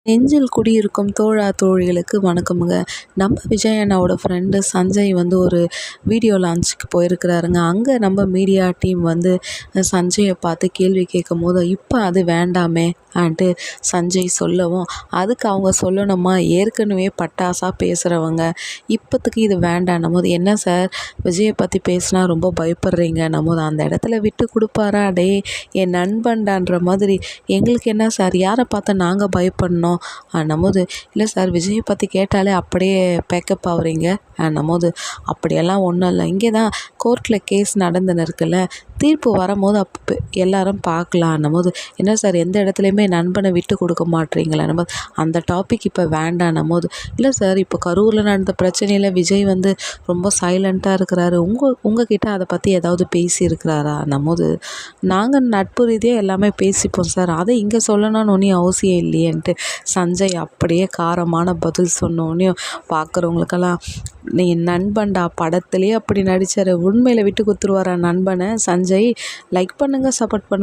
நெஞ்சில் குடியிருக்கும் தோழா தோழிகளுக்கு வணக்கமுங்க. நம்ம விஜய் அண்ணாவோட ஃப்ரெண்டு சஞ்சய் வந்து ஒரு வீடியோ லான்ச்சுக்கு போயிருக்கிறாருங்க. அங்கே நம்ம மீடியா டீம் வந்து சஞ்சயை பார்த்து கேள்வி கேட்கும்போது, இப்போ அது வேண்டாமே ஆன்ட்டு சஞ்சய் சொல்லவும், அதுக்கு அவங்க சொல்லணுமா, ஏற்கனவே பட்டாசாக பேசுகிறவங்க இப்போத்துக்கு இது வேண்டான்னும் போது, என்ன சார் விஜயை பற்றி பேசினா ரொம்ப பயப்படுறீங்கன்னும் போது, அந்த இடத்துல விட்டு கொடுப்பாரா, டே என் நண்பன்டான்ற மாதிரி, எங்களுக்கு என்ன சார் யாரை பார்த்து நாங்கள் பயப்படணும் போது, இல்லை சார் விஜயை பற்றி கேட்டாலே அப்படியே பேக்கப் ஆகுறீங்க போது, அப்படியெல்லாம் ஒன்றும் இல்லை, இங்கே தான் கோர்ட்டில் கேஸ் நடந்துன்னு இருக்குல்ல, தீர்ப்பு வரும்போது அப்போ எல்லாரும் பார்க்கலான்னும் போது, என்ன சார் எந்த இடத்துலையுமே நண்பனை விட்டு கொடுக்க மாட்டீங்களான்னும் போது, அந்த டாபிக் இப்போ வேண்டான்னும் போது, இல்லை சார் இப்போ கரூரில் நடந்த பிரச்சனையில் விஜய் வந்து ரொம்ப சைலண்ட்டாக இருக்கிறாரு, உங்ககிட்ட அதை பற்றி ஏதாவது பேசியிருக்கிறாரான்னும் போது, நாங்கள் நட்பு ரீதியாக எல்லாமே பேசிப்போம் சார், அதை இங்கே சொல்லணும்னு ஒன்றும் அவசியம் இல்லையேன்ட்டு சஞ்சய் அப்படியே காரமான பதில் சொன்னோன்னையும் பார்க்குறவங்களுக்கெல்லாம், நீ நண்பன்டா படத்துலேயே அப்படி நடித்தார், உண்மையில் விட்டு கொடுத்துருவாரா நண்பனை சஞ்சய்? லைக் பண்ணுங்கள், சப்போர்ட் பண்ணுங்கள்.